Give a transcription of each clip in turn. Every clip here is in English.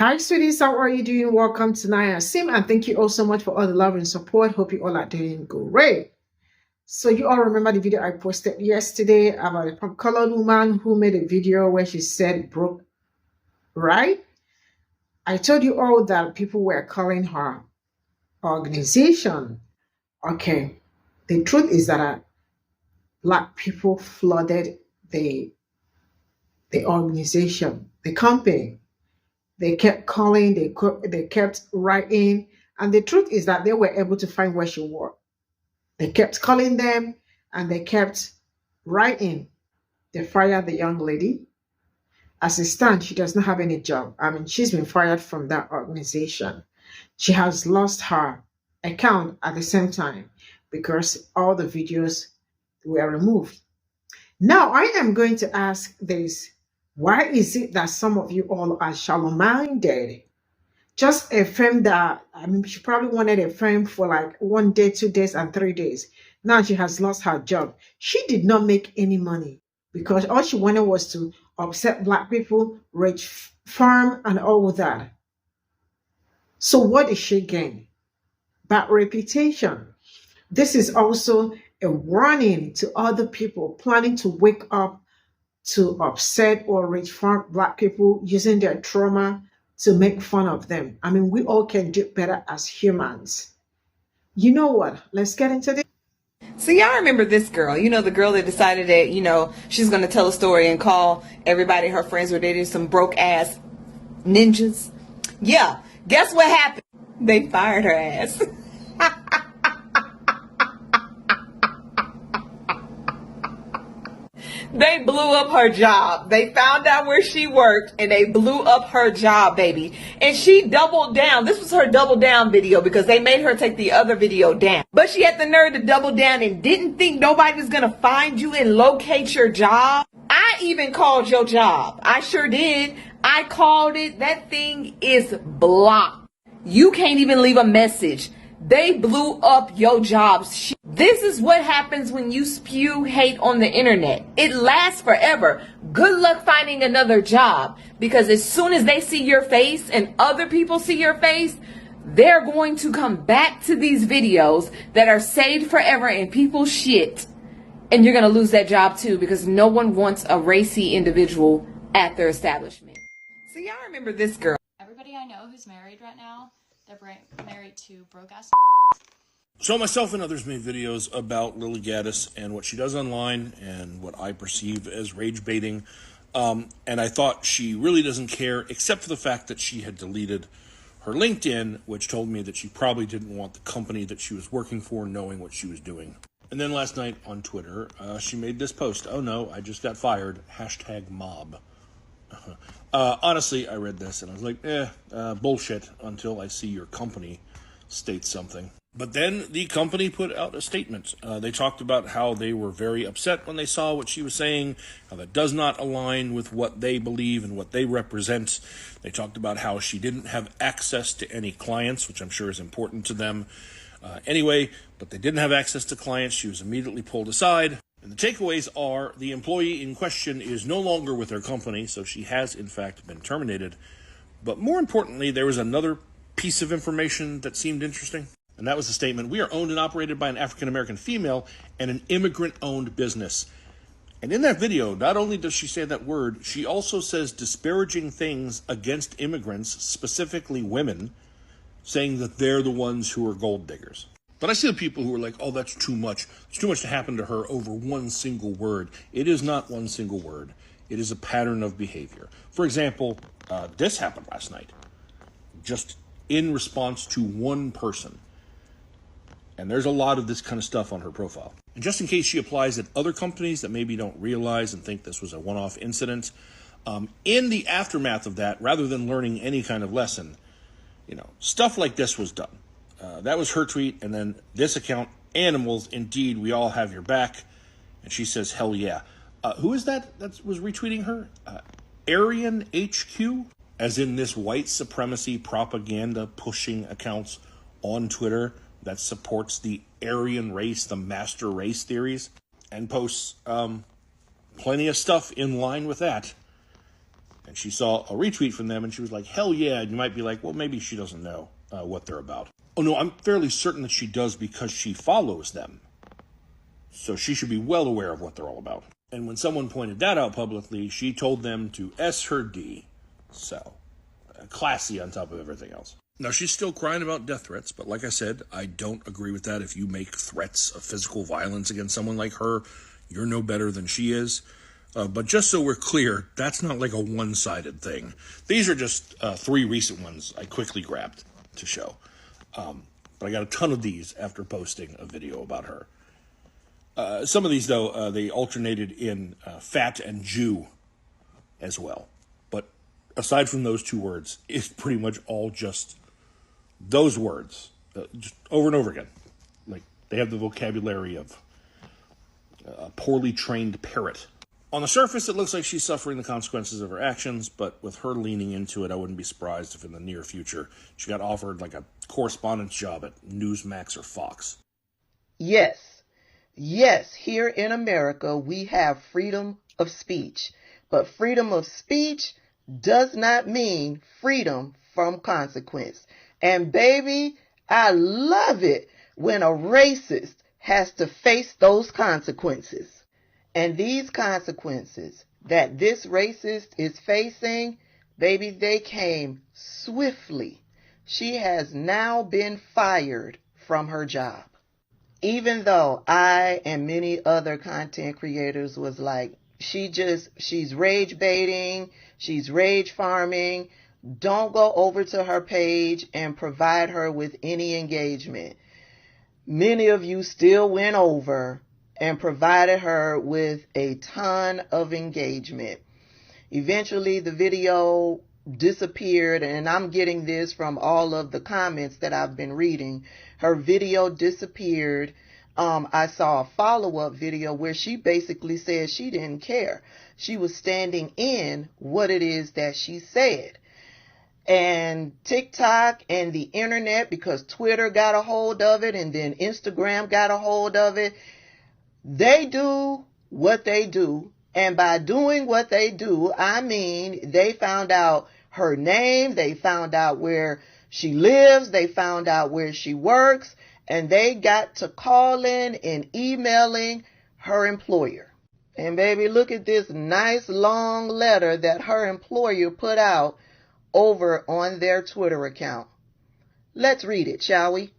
Hi, sweeties. How are you doing? Welcome to Naya Sim, and thank you all so much for all the love and support. Hope you all are doing great. So you all remember the video I posted yesterday about a colored woman who made a video where she said broke, right? I told you all that people were calling her organization. Okay. The truth is that Black people flooded the organization, the company. They kept calling, they kept writing, and the truth is that they were able to find where she worked. They kept calling them and they kept writing. They fired the young lady. As it stands, she does not have any job. I mean, she's been fired from that organization. She has lost her account at the same time because all the videos were removed. Now, I am going to ask this. Why is it that some of you all are shallow-minded? Just a firm that, I mean, she probably wanted a firm for like 1 day, 2 days, and 3 days. Now she has lost her job. She did not make any money because all she wanted was to upset Black people, rich farm, and all that. So what did she gain? Bad reputation. This is also a warning to other people planning to wake up to upset or rich farm Black people using their trauma to make fun of them. I mean, we all can do better as humans. You know what? Let's get into this. So y'all remember this girl, the girl that decided that, she's going to tell a story and call everybody her friends were dating some broke ass ninjas. Yeah, guess what happened? They fired her ass. They blew up her job. They found out where she worked and they blew up her job, baby. And she doubled down. This was her double down video because they made her take the other video down. But she had the nerve to double down and didn't think nobody was going to find you and locate your job. I even called your job. I sure did. I called it. That thing is blocked. You can't even leave a message. They blew up your jobs. This is what happens when you spew hate on the internet. It lasts forever. Good luck finding another job because as soon as they see your face and other people see your face, they're going to come back to these videos that are saved forever in people's shit. And you're going to lose that job too because no one wants a racy individual at their establishment. So y'all remember this girl. Everybody I know who's married right now, they're married to broke ass. So myself and others made videos about Lily Gaddis and what she does online and what I perceive as rage baiting. And I thought she really doesn't care, except for the fact that she had deleted her LinkedIn, which told me that she probably didn't want the company that she was working for knowing what she was doing. And then last night on Twitter, she made this post. Oh no, I just got fired. #mob. Honestly, I read this and I was like, bullshit until I see your company state something. But then the company put out a statement. They talked about how they were very upset when they saw what she was saying, how that does not align with what they believe and what they represent. They talked about how she didn't have access to any clients, which I'm sure is important to them anyway, but they didn't have access to clients. She was immediately pulled aside. And the takeaways are the employee in question is no longer with her company, so she has, in fact, been terminated. But more importantly, there was another piece of information that seemed interesting, and that was the statement, "We are owned and operated by an African-American female and an immigrant-owned business." And in that video, not only does she say that word, she also says disparaging things against immigrants, specifically women, saying that they're the ones who are gold diggers. But I see the people who are like, oh, that's too much. It's too much to happen to her over one single word. It is not one single word. It is a pattern of behavior. For example, this happened last night, just in response to one person. And there's a lot of this kind of stuff on her profile. And just in case she applies at other companies that maybe don't realize and think this was a one-off incident, in the aftermath of that, rather than learning any kind of lesson, stuff like this was done. That was her tweet, and then this account, Animals, Indeed, We All Have Your Back, and she says, hell yeah. Who is that was retweeting her? Aryan HQ, as in this white supremacy propaganda pushing accounts on Twitter that supports the Aryan race, the master race theories, and posts plenty of stuff in line with that. And she saw a retweet from them, and she was like, hell yeah. And you might be like, well, maybe she doesn't know what they're about. Oh, no, I'm fairly certain that she does because she follows them. So she should be well aware of what they're all about. And when someone pointed that out publicly, she told them to S her D. So, classy on top of everything else. Now, she's still crying about death threats, but like I said, I don't agree with that. If you make threats of physical violence against someone like her, you're no better than she is. But just so we're clear, that's not like a one-sided thing. These are just 3 recent ones I quickly grabbed to show. But I got a ton of these after posting a video about her. Some of these, though, they alternated in fat and Jew as well. But aside from those 2 words, it's pretty much all just those words, just over and over again. Like, they have the vocabulary of a poorly trained parrot. On the surface, it looks like she's suffering the consequences of her actions, but with her leaning into it, I wouldn't be surprised if in the near future she got offered like a correspondence job at Newsmax or Fox. Yes, here in America, we have freedom of speech, but freedom of speech does not mean freedom from consequence. And baby, I love it when a racist has to face those consequences. And these consequences that this racist is facing, baby, they came swiftly. She has now been fired from her job. Even though I and many other content creators was like, she's rage baiting, she's rage farming, don't go over to her page and provide her with any engagement. Many of you still went over and provided her with a ton of engagement. Eventually, the video disappeared, and I'm getting this from all of the comments that I've been reading. Her video disappeared. I saw a follow-up video where she basically said she didn't care. She was standing in what it is that she said. And TikTok and the internet, because Twitter got a hold of it and then Instagram got a hold of it, they do what they do. And by doing what they do, I mean they found out her name, they found out where she lives, they found out where she works, and they got to calling and emailing her employer. And baby, look at this nice long letter that her employer put out over on their Twitter account. Let's read it, shall we?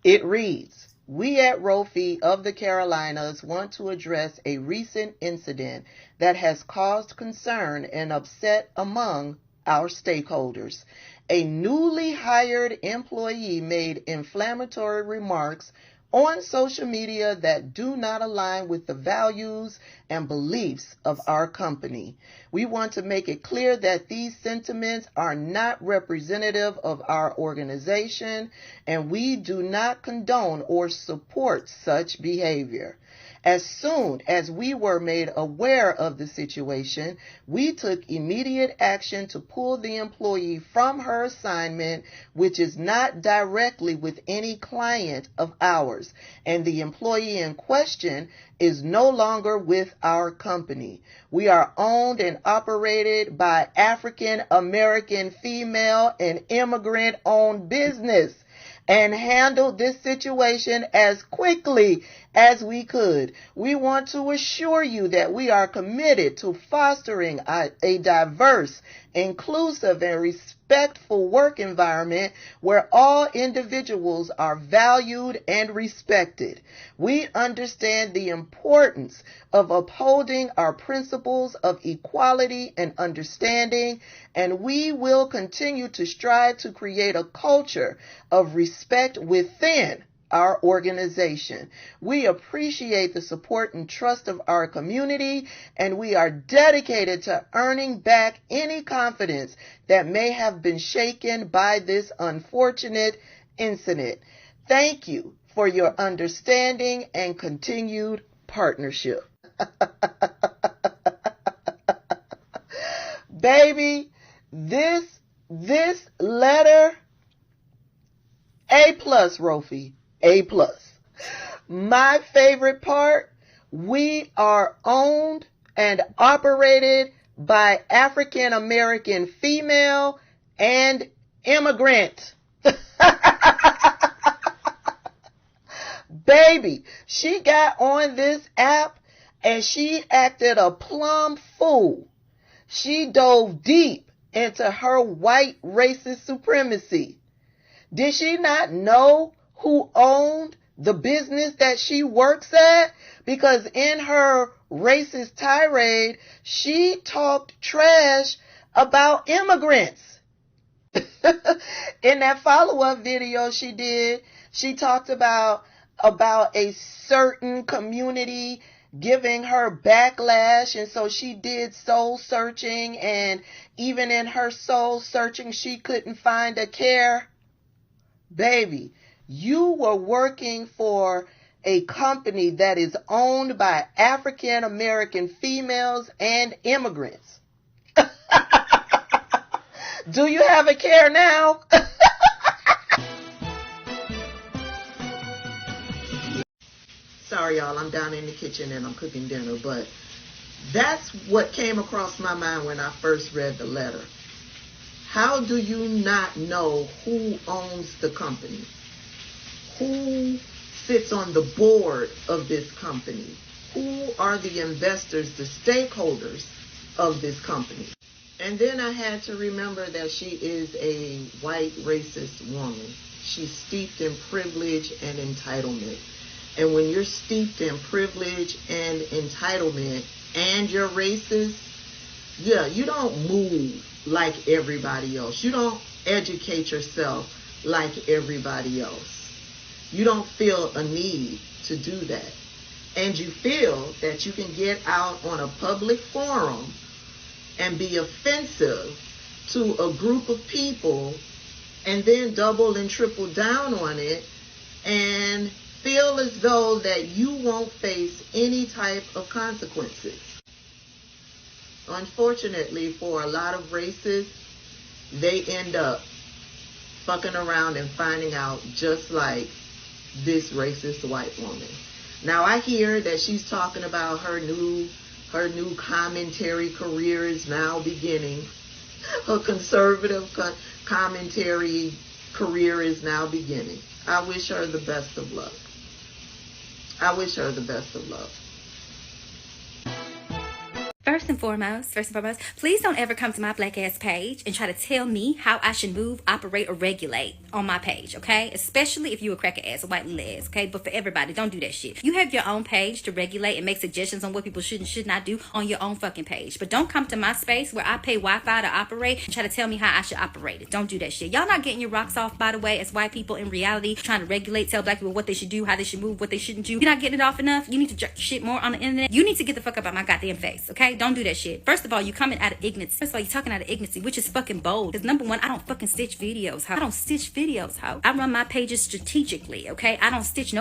It reads, "We at Wh0 of the Carolinas want to address a recent incident that has caused concern and upset among our stakeholders. A newly hired employee made inflammatory remarks on social media that do not align with the values and beliefs of our company. We want to make it clear that these sentiments are not representative of our organization, and we do not condone or support such behavior. As soon as we were made aware of the situation, we took immediate action to pull the employee from her assignment, which is not directly with any client of ours, and the employee in question is no longer with our company. We are owned and operated by African American female and immigrant-owned business, and handled this situation as quickly as we could. We want to assure you that we are committed to fostering a diverse, inclusive, and respectful work environment where all individuals are valued and respected. We understand the importance of upholding our principles of equality and understanding, and we will continue to strive to create a culture of respect within our organization. We appreciate the support and trust of our community, and we are dedicated to earning back any confidence that may have been shaken by this unfortunate incident. Thank you for your understanding and continued partnership." Baby, this letter, A+, Wh0, A+. My favorite part, we are owned and operated by African American female and immigrant. Baby, she got on this app and she acted a plumb fool. She dove deep into her white racist supremacy. Did she not know who owned the business that she works at? Because in her racist tirade, she talked trash about immigrants. In that follow-up video she did, she talked about a certain community giving her backlash, and so she did soul searching, and even in her soul searching she couldn't find a care. Baby, you were working for a company that is owned by African American females and immigrants. Do you have a care now? Sorry, y'all, I'm down in the kitchen and I'm cooking dinner, but that's what came across my mind when I first read the letter. How do you not know who owns the company? Who sits on the board of this company? Who are the investors, the stakeholders of this company? And then I had to remember that she is a white racist woman. She's steeped in privilege and entitlement. And when you're steeped in privilege and entitlement and you're racist, yeah, you don't move like everybody else. You don't educate yourself like everybody else. You don't feel a need to do that. And you feel that you can get out on a public forum and be offensive to a group of people and then double and triple down on it and feel as though that you won't face any type of consequences. Unfortunately, for a lot of racists, they end up fucking around and finding out just like this racist white woman. Now I hear that she's talking about her new commentary career is now beginning. Her conservative commentary career is now beginning. I wish her the best of luck. I wish her the best of luck. First and foremost, please don't ever come to my black ass page and try to tell me how I should move, operate, or regulate on my page, okay? Especially if you a cracker ass, a white ass, okay? But for everybody, don't do that shit. You have your own page to regulate and make suggestions on what people should and should not do on your own fucking page. But don't come to my space where I pay Wi-Fi to operate and try to tell me how I should operate it. Don't do that shit. Y'all not getting your rocks off, by the way, as white people in reality, trying to regulate, tell black people what they should do, how they should move, what they shouldn't do. You're not getting it off enough. You need to jerk shit more on the internet. You need to get the fuck up out my goddamn face, okay? Don't do that shit. First of all, you coming out of ignorance. First of all, you talking out of ignorance, which is fucking bold. Because number one, I don't fucking stitch videos, ho. I don't stitch videos, ho. I run my pages strategically, okay? I don't stitch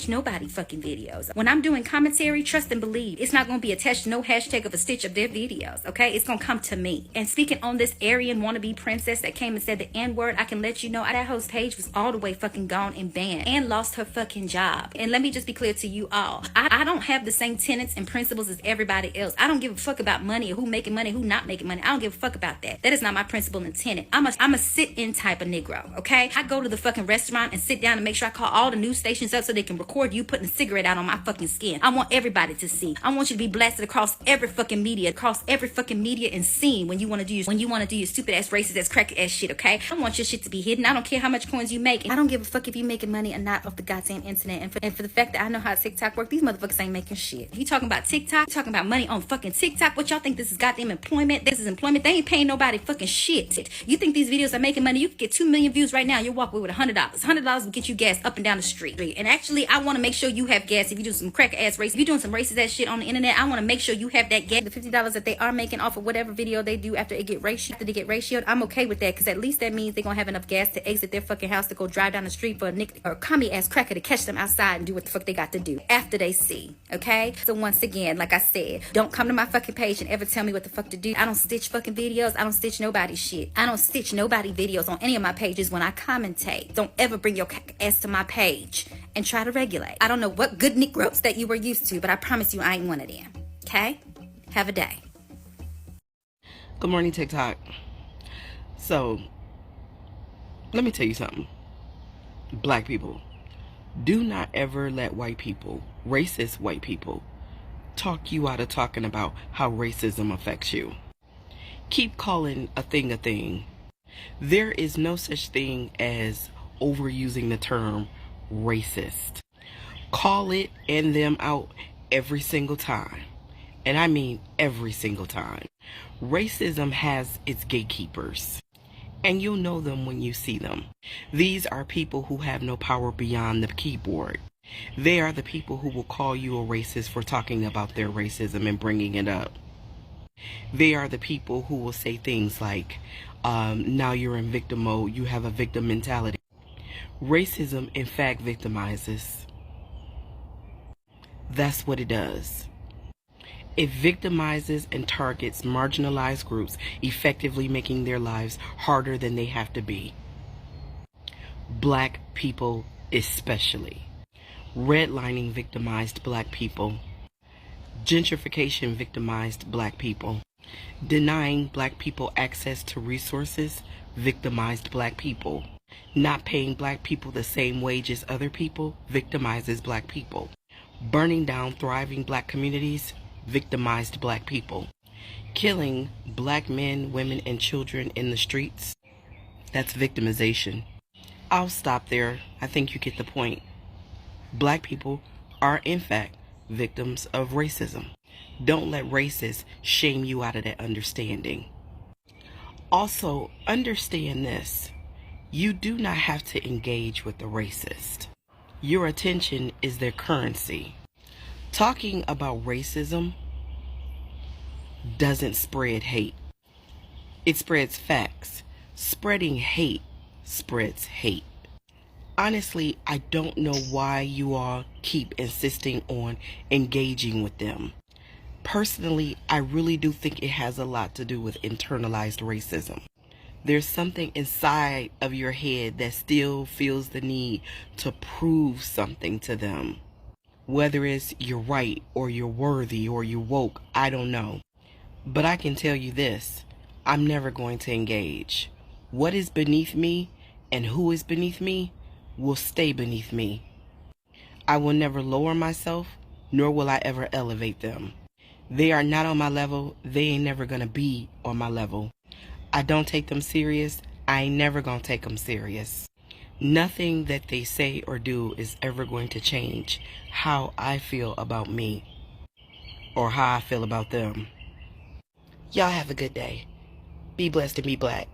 nobody fucking videos. When I'm doing commentary, trust and believe, it's not gonna be attached to no hashtag of a stitch of their videos, okay? It's gonna come to me. And speaking on this Aryan wannabe princess that came and said the N-word, I can let you know that host page was all the way fucking gone and banned and lost her fucking job. And let me just be clear to you all. I don't have the same tenets and principles as everybody else. I don't give a fuck about money or who making money, who not making money. I don't give a fuck about that. That is not my principle and tenet. I'm a sit-in type of Negro, okay? I go to the fucking restaurant and sit down and make sure I call all the news stations up so they can record you putting a cigarette out on my fucking skin. I want everybody to see. I want you to be blasted across every fucking media and seen when you want to do your stupid ass racist ass cracker ass shit, okay? I don't want your shit to be hidden. I don't care how much coins you make. I don't give a fuck if you making money or not off the goddamn internet. And for the fact that I know how TikTok work, these motherfuckers ain't making shit. If you talking about TikTok, talking about money on fucking TikTok, what y'all think this is goddamn employment? This is employment. They ain't paying nobody fucking shit. You think these videos are making money? You could get 2 million views right now. You'll walk away with $100. $100 will get you gas up and down the street. And actually, I want to make sure you have gas if you do some cracker ass race. If you're doing some racist ass shit on the internet, I want to make sure you have that gas. The $50 that they are making off of whatever video they do after they get ratioed, I'm okay with that, because at least that means they're gonna have enough gas to exit their fucking house to go drive down the street for a nick or commie ass cracker to catch them outside and do what the fuck they got to do after they see. Okay? So once again, like I said, don't come to my fucking page and ever tell me what the fuck to do. I don't stitch fucking videos. I don't stitch nobody's shit. I don't stitch nobody videos on any of my pages when I commentate. Don't ever bring your ass to my page and try to regulate. I don't know what good Negroes that you were used to, but I promise you I ain't one of them. Okay? Have a day. Good morning, TikTok. So, let me tell you something. Black people, do not ever let white people, racist white people, talk you out of talking about how racism affects you. Keep calling a thing a thing. There is no such thing as overusing the term racist. Call it and them out every single time. And I mean every single time. Racism has its gatekeepers, and you'll know them when you see them. These are people who have no power beyond the keyboard. They are the people who will call you a racist for talking about their racism and bringing it up. They are the people who will say things like, now you're in victim mode, you have a victim mentality. Racism, in fact, victimizes. That's what it does. It victimizes and targets marginalized groups, effectively making their lives harder than they have to be. Black people especially. Redlining victimized black people. Gentrification victimized black people. Denying black people access to resources victimized black people. Not paying black people the same wage as other people victimizes black people. Burning down thriving black communities victimized black people. Killing black men, women, and children in the streets, that's victimization. I'll stop there. I think you get the point. Black people are, in fact, victims of racism. Don't let racists shame you out of that understanding. Also, understand this. You do not have to engage with the racist. Your attention is their currency. Talking about racism doesn't spread hate. It spreads facts. Spreading hate spreads hate. Honestly, I don't know why you all keep insisting on engaging with them. Personally, I really do think it has a lot to do with internalized racism. There's something inside of your head that still feels the need to prove something to them. Whether it's you're right or you're worthy or you're woke, I don't know. But I can tell you this, I'm never going to engage. What is beneath me and who is beneath me will stay beneath me. I will never lower myself, nor will I ever elevate them. They are not on my level, they ain't never gonna be on my level. I don't take them serious, I ain't never gonna take them serious. Nothing that they say or do is ever going to change how I feel about me or how I feel about them. Y'all have a good day. Be blessed and be black.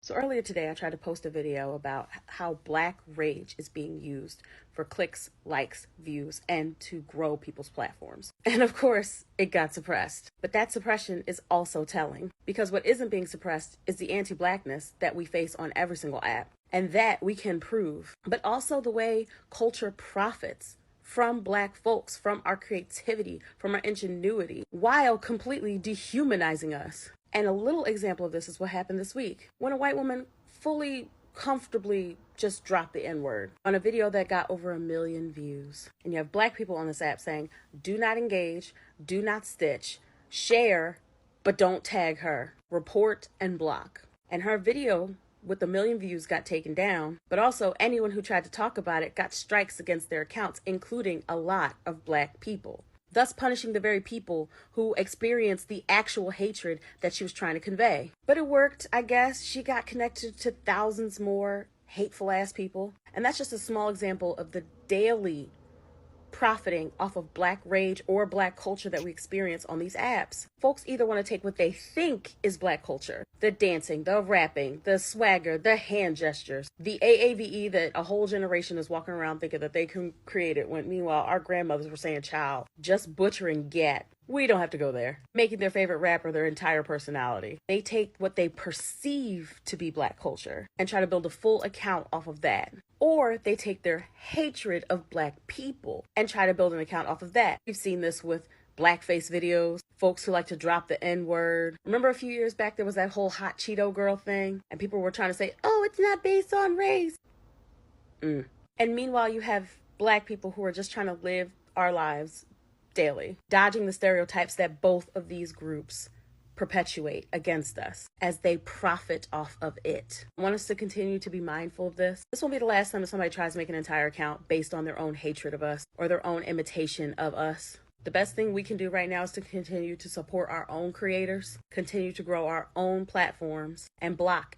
So earlier today, I tried to post a video about how black rage is being used for clicks, likes, views, and to grow people's platforms. And of course, it got suppressed. But that suppression is also telling, because what isn't being suppressed is the anti-blackness that we face on every single app. And that we can prove, but also the way culture profits from black folks, from our creativity, from our ingenuity, while completely dehumanizing us. And a little example of this is what happened this week, when a white woman fully, comfortably just dropped the N-word on a video that got over 1 million views. And you have black people on this app saying, do not engage, do not stitch, share, but don't tag her, report and block. And her video with 1 million views got taken down, but also anyone who tried to talk about it got strikes against their accounts, including a lot of black people, thus punishing the very people who experienced the actual hatred that she was trying to convey. But it worked, I guess. She got connected to thousands more hateful ass people. And that's just a small example of the daily profiting off of black rage or black culture that we experience on these apps. Folks either want to take what they think is black culture, the dancing, the rapping, the swagger, the hand gestures, the AAVE that a whole generation is walking around thinking that they can create it, when meanwhile our grandmothers were saying child, just butchering get. We don't have to go there. Making their favorite rapper their entire personality. They take what they perceive to be black culture and try to build a full account off of that. Or they take their hatred of black people and try to build an account off of that. We've seen this with blackface videos, folks who like to drop the N-word. Remember a few years back there was that whole hot Cheeto girl thing, and people were trying to say, oh, it's not based on race. And meanwhile you have black people who are just trying to live our lives daily, dodging the stereotypes that both of these groups perpetuate against us as they profit off of it. I want us to continue to be mindful of this. This won't be the last time that somebody tries to make an entire account based on their own hatred of us or their own imitation of us. The best thing we can do right now is to continue to support our own creators, continue to grow our own platforms, and block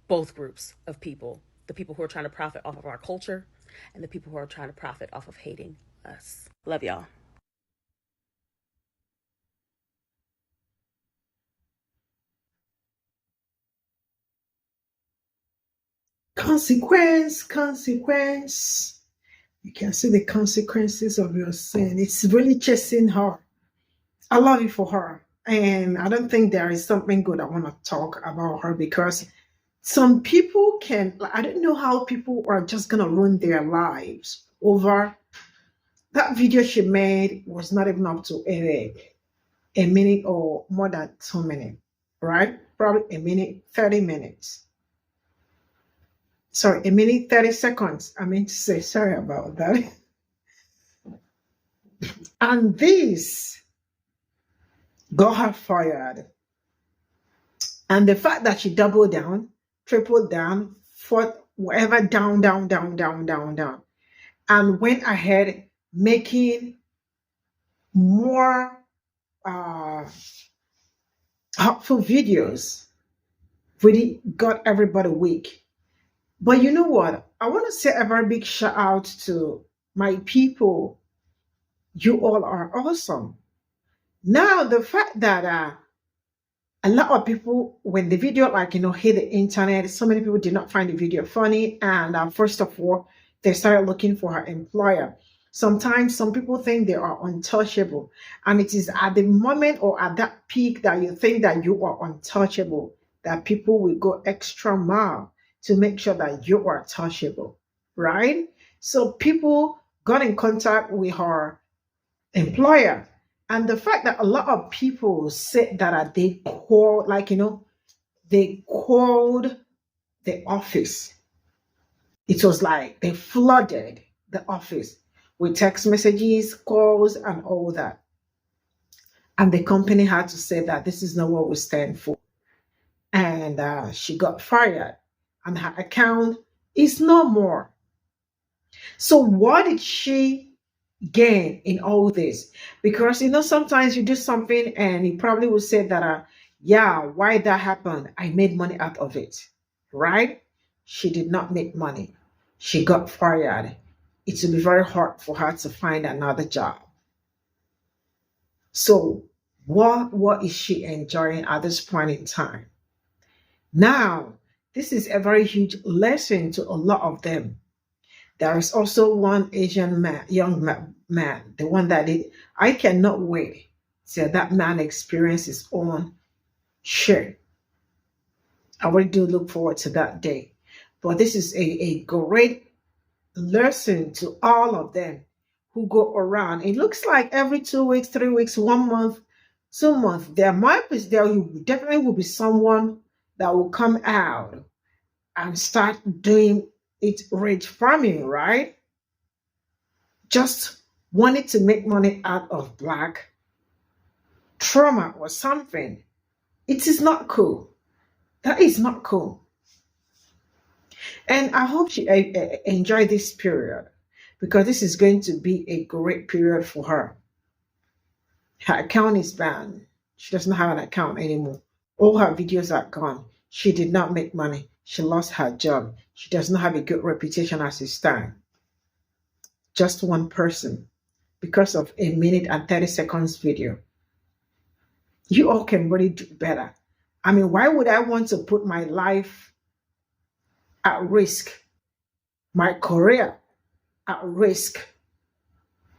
both groups of people. The people who are trying to profit off of our culture and the people who are trying to profit off of hating us. Love y'all. Consequence. You can see the consequences of your sin. It's really chasing her. I love it for her. And I don't think there is something good I want to talk about her, because some people I don't know how people are just going to ruin their lives over that video she made. Was not even up to a minute or more than 2 minutes, right? Probably a minute, 30 minutes. Sorry, a minute, 30 seconds. I mean to say, sorry about that. And this got her fired. And the fact that she doubled down, tripled down, fought whatever, down, and went ahead making more helpful videos, really got everybody weak. But you know what? I want to say a very big shout out to my people. You all are awesome. Now, the fact that a lot of people, when the video, hit the internet, so many people did not find the video funny. And first of all, they started looking for her employer. Sometimes some people think they are untouchable. And it is at the moment or at that peak that you think that you are untouchable that people will go extra mile to make sure that you are touchable, right? So people got in contact with her employer. And the fact that a lot of people said that they called, they called the office. It was like they flooded the office with text messages, calls, and all that. And the company had to say that this is not what we stand for. And she got fired. And her account is no more. So what did she gain in all this? Because sometimes you do something and you probably will say that yeah, why that happened, I made money out of it, right? She did not make money. She got fired. It will be very hard for her to find another job. So what is she enjoying at this point in time? Now, this is a very huge lesson to a lot of them. There is also one Asian man, young man, the one that did. I cannot wait till that man experience his own shit. I really do look forward to that day. But this is a great lesson to all of them who go around. It looks like every 2 weeks, 3 weeks, 1 month, 2 months, there definitely will be someone that will come out and start doing it rage farming, right? Just wanted to make money out of Black trauma or something. It is not cool. That is not cool. And I hope she enjoyed this period, because this is going to be a great period for her. Her account is banned. She doesn't have an account anymore. All her videos are gone. She did not make money. She lost her job. She does not have a good reputation as it stands. Just one person, because of a minute and 30 seconds video. You all can really do better. I mean, why would I want to put my life at risk, my career at risk,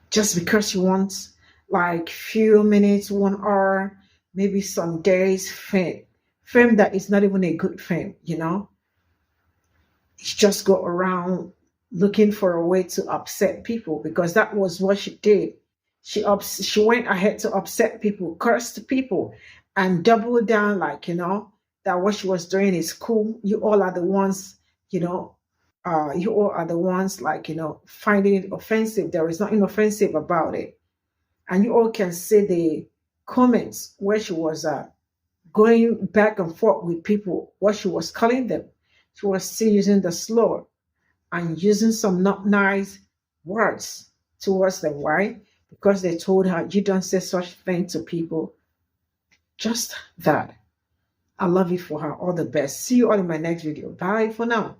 just because you want few minutes, 1 hour, maybe some days fame that is not even a good fame, She just go around looking for a way to upset people, because that was what she did. She went ahead to upset people, cursed people, and doubled down that what she was doing is cool. You all are the ones, you all are the ones finding it offensive. There is nothing offensive about it. And you all can see the comments where she was going back and forth with people what she was calling them. She was still using the slur and using some not nice words towards them. Why? Because they told her, you don't say such thing to people. Just that. I love it for her. All the best. See you all in my next video. Bye for now.